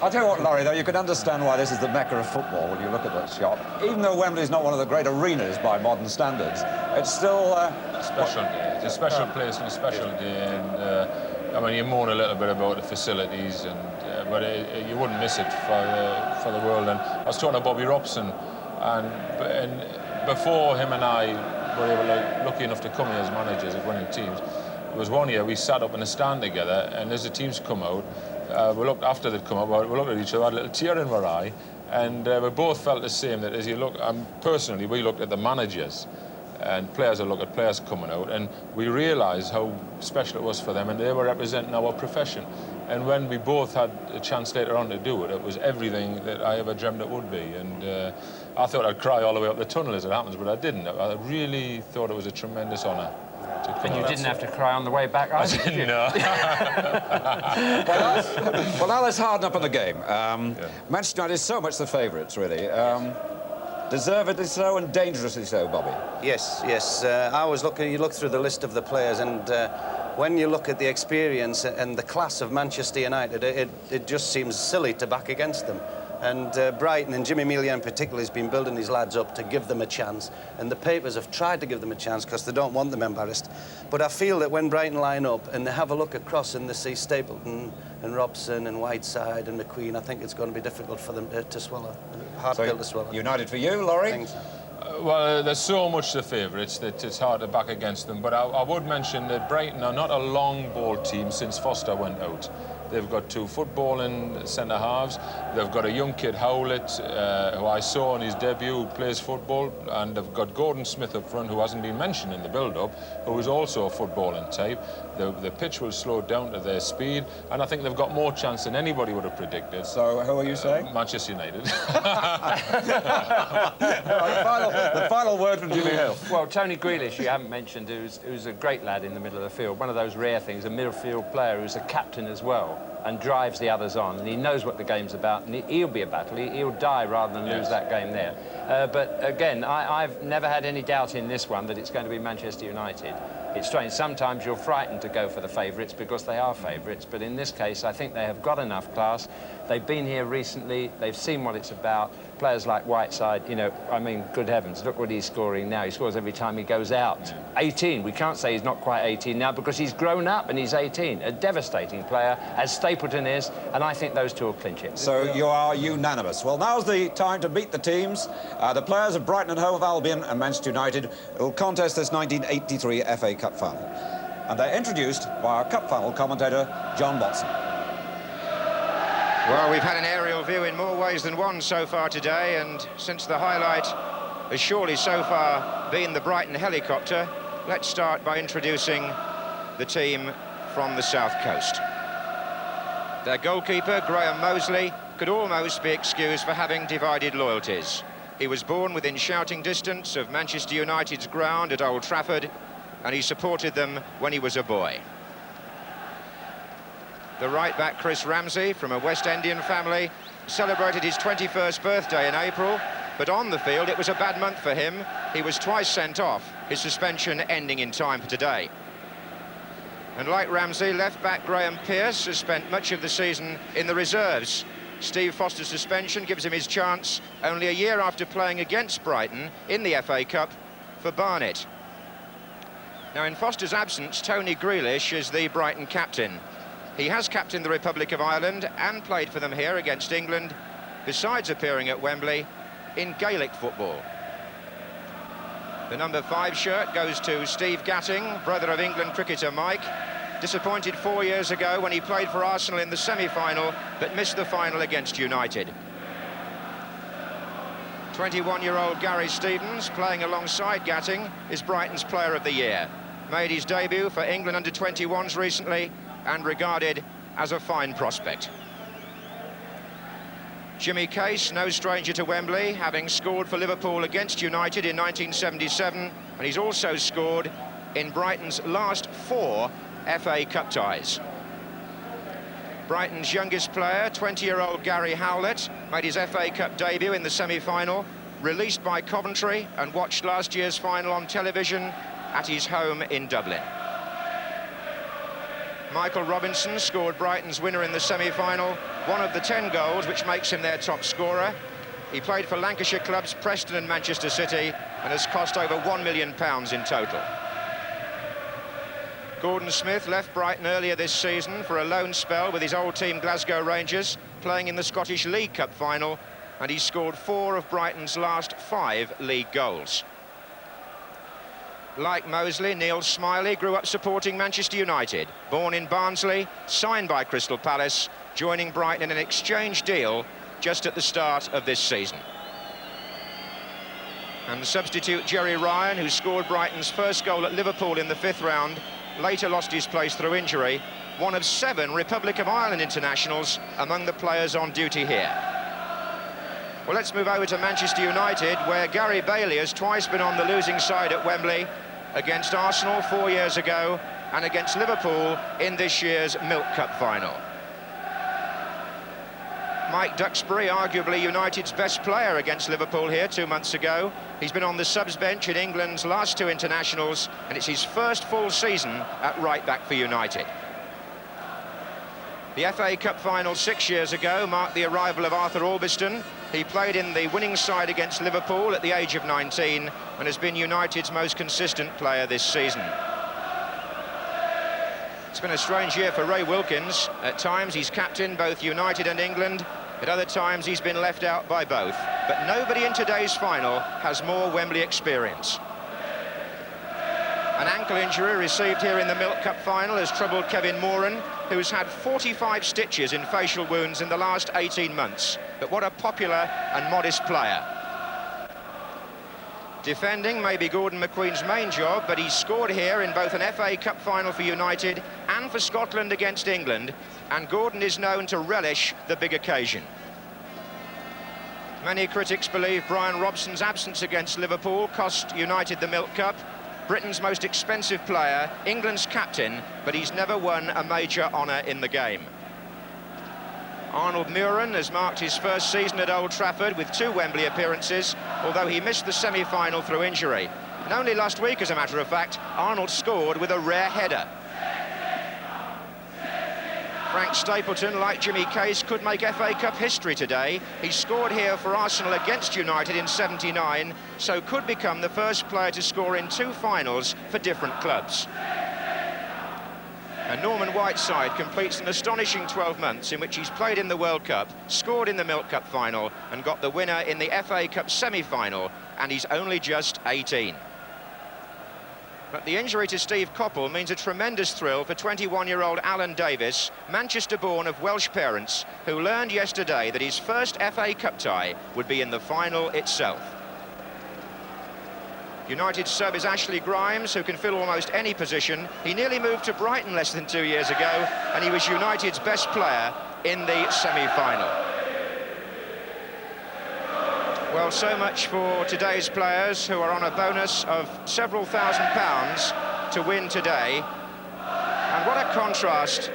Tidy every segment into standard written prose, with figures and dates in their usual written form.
I'll tell you what, Laurie, though, you can understand why this is the mecca of football when you look at that shot. Even though Wembley is not one of the great arenas by modern standards, it's still... a special day. It's a special place and a special day. And, I mean, you moan a little bit about the facilities, but you wouldn't miss it for the world. And I was talking to Bobby Robson, and before him and I were lucky enough to come here as managers of winning teams, there was one year we sat up in a stand together, and as the teams come out, we looked after they'd come out, we looked at each other, had a little tear in our eye, and we both felt the same, that as you look, personally, we looked at the managers, and players will look at players coming out, and we realised how special it was for them, and they were representing our profession. And when we both had a chance later on to do it, it was everything that I ever dreamed it would be. And I thought I'd cry all the way up the tunnel as it happens, but I didn't. I really thought it was a tremendous honour. And you didn't have to cry on the way back either, did you? No. Well, now let's harden up on the game. Manchester United is so much the favourites, really. Deservedly so and dangerously so, Bobby. Yes, yes. I was looking, you look through the list of the players, and when you look at the experience and the class of Manchester United, it just seems silly to back against them. And Brighton, and Jimmy Melia in particular, has been building his lads up to give them a chance. And the papers have tried to give them a chance because they don't want them embarrassed. But I feel that when Brighton line up and they have a look across and they see Stapleton and Robson and Whiteside and McQueen, I think it's going to be difficult for them to swallow. Hard pill to swallow. United for you, Laurie? Thanks. Well, there's so much the favourites that it's hard to back against them. But I would mention that Brighton are not a long ball team since Foster went out. They've got two footballing centre-halves. They've got a young kid, Howlett, who I saw in his debut, who plays football. And they've got Gordon Smith up front, who hasn't been mentioned in the build-up, who is also a footballing type. The pitch will slow down to their speed, and I think they've got more chance than anybody would have predicted. So, who are you saying? Manchester United. The final word from Jimmy Hill. Well, Tony Grealish, you haven't mentioned, who's a great lad in the middle of the field. One of those rare things, a midfield player who's a captain as well, and drives the others on, and he knows what the game's about, and he'll be a battle. He'll die rather than lose that game there. But again, I've never had any doubt in this one that it's going to be Manchester United. It's strange. Sometimes you're frightened to go for the favourites because they are favourites, but in this case, I think they have got enough class. They've been here recently. They've seen what it's about. Players like Whiteside, you know, I mean, good heavens, look what he's scoring now. He scores every time he goes out. 18. We can't say he's not quite 18 now because he's grown up and he's 18. A devastating player, as Stapleton is, and I think those two will clinch it. So you are unanimous. Well, now's the time to meet the teams. The players of Brighton and Hove Albion and Manchester United will contest this 1983 FA Cup final. And they're introduced by our Cup final commentator, John Watson. Well, we've had an aerial view in more ways than one so far today, and since the highlight has surely so far been the Brighton helicopter, let's start by introducing the team from the South Coast. Their goalkeeper, Graham Mosley, could almost be excused for having divided loyalties. He was born within shouting distance of Manchester United's ground at Old Trafford, and he supported them when he was a boy. The right-back Chris Ramsey, from a West Indian family, celebrated his 21st birthday in April, but on the field it was a bad month for him. He was twice sent off, his suspension ending in time for today. And like Ramsey, left-back Graham Pearce has spent much of the season in the reserves. Steve Foster's suspension gives him his chance only a year after playing against Brighton in the FA Cup for Barnet. Now, in Foster's absence, Tony Grealish is the Brighton captain. He has captained the Republic of Ireland and played for them here against England, besides appearing at Wembley in Gaelic football. The number 5 shirt goes to Steve Gatting, brother of England cricketer Mike. Disappointed 4 years ago when he played for Arsenal in the semi-final, but missed the final against United. 21-year-old Gary Stevens, playing alongside Gatting, is Brighton's Player of the Year. Made his debut for England under-21s recently, and regarded as a fine prospect. Jimmy Case, no stranger to Wembley, having scored for Liverpool against United in 1977, and he's also scored in Brighton's last 4 FA Cup ties. Brighton's youngest player, 20-year-old Gary Howlett, made his FA Cup debut in the semi-final, released by Coventry, and watched last year's final on television at his home in Dublin. Michael Robinson scored Brighton's winner in the semi-final, one of the 10 goals, which makes him their top scorer. He played for Lancashire clubs Preston and Manchester City and has cost over £1 million in total. Gordon Smith left Brighton earlier this season for a loan spell with his old team Glasgow Rangers, playing in the Scottish League Cup final, and he scored 4 of Brighton's last 5 league goals. Like Mosley, Neil Smiley grew up supporting Manchester United. Born in Barnsley, signed by Crystal Palace, joining Brighton in an exchange deal just at the start of this season. And substitute Jerry Ryan, who scored Brighton's first goal at Liverpool in the 5th round, later lost his place through injury, one of 7 Republic of Ireland internationals among the players on duty here. Well, let's move over to Manchester United, where Gary Bailey has twice been on the losing side at Wembley, against Arsenal 4 years ago and against Liverpool in this year's Milk Cup final. Mike Duxbury, arguably United's best player against Liverpool here 2 months ago. He's been on the subs bench in England's last 2 internationals, and it's his first full season at right back for United. The FA Cup final 6 years ago marked the arrival of Arthur Albiston. He played in the winning side against Liverpool at the age of 19 and has been United's most consistent player this season. It's been a strange year for Ray Wilkins. At times he's captained both United and England. At other times he's been left out by both. But nobody in today's final has more Wembley experience. An ankle injury received here in the Milk Cup final has troubled Kevin Moran, who's had 45 stitches in facial wounds in the last 18 months. But what a popular and modest player. Defending may be Gordon McQueen's main job, but he's scored here in both an FA Cup final for United and for Scotland against England, and Gordon is known to relish the big occasion. Many critics believe Brian Robson's absence against Liverpool cost United the Milk Cup. Britain's most expensive player, England's captain, but he's never won a major honour in the game. Arnold Muren has marked his first season at Old Trafford with 2 Wembley appearances, although he missed the semi-final through injury. And only last week, as a matter of fact, Arnold scored with a rare header. Frank Stapleton, like Jimmy Case, could make FA Cup history today. He scored here for Arsenal against United in '79, so could become the first player to score in 2 finals for different clubs. And Norman Whiteside completes an astonishing 12 months in which he's played in the World Cup, scored in the Milk Cup final and got the winner in the FA Cup semi-final, and he's only just 18. But the injury to Steve Coppell means a tremendous thrill for 21-year-old Alan Davis, Manchester-born of Welsh parents, who learned yesterday that his first FA Cup tie would be in the final itself. United's sub is Ashley Grimes, who can fill almost any position. He nearly moved to Brighton less than 2 years ago, and he was United's best player in the semi-final. Well, so much for today's players, who are on a bonus of several £1,000s to win today. And what a contrast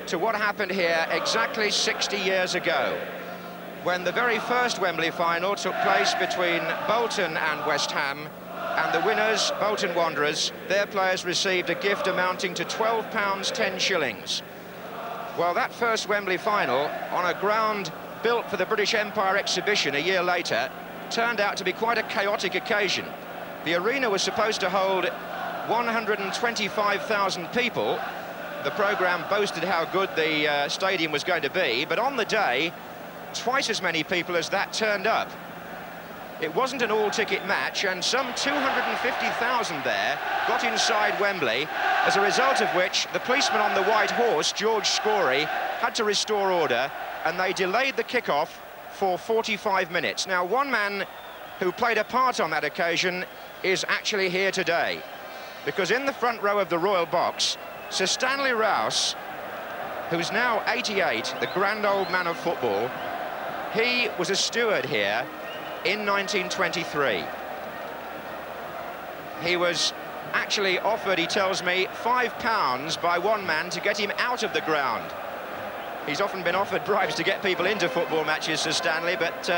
to what happened here exactly 60 years ago, when the very first Wembley final took place between Bolton and West Ham, and the winners, Bolton Wanderers, their players received a gift amounting to £12 10 shillings. Well, that first Wembley final, on a ground built for the British Empire exhibition a year later, turned out to be quite a chaotic occasion. The arena was supposed to hold 125,000 people. The programme boasted how good the stadium was going to be, but on the day, twice as many people as that turned up. It wasn't an all-ticket match, and some 250,000 there got inside Wembley, as a result of which the policeman on the white horse, George Scory, had to restore order, and they delayed the kick-off for 45 minutes. Now, one man who played a part on that occasion is actually here today, because in the front row of the Royal Box, Sir Stanley Rouse, who's now 88, the grand old man of football, he was a steward here in 1923. He was actually offered, he tells me, £5 by one man to get him out of the ground. He's often been offered bribes to get people into football matches, Sir Stanley, but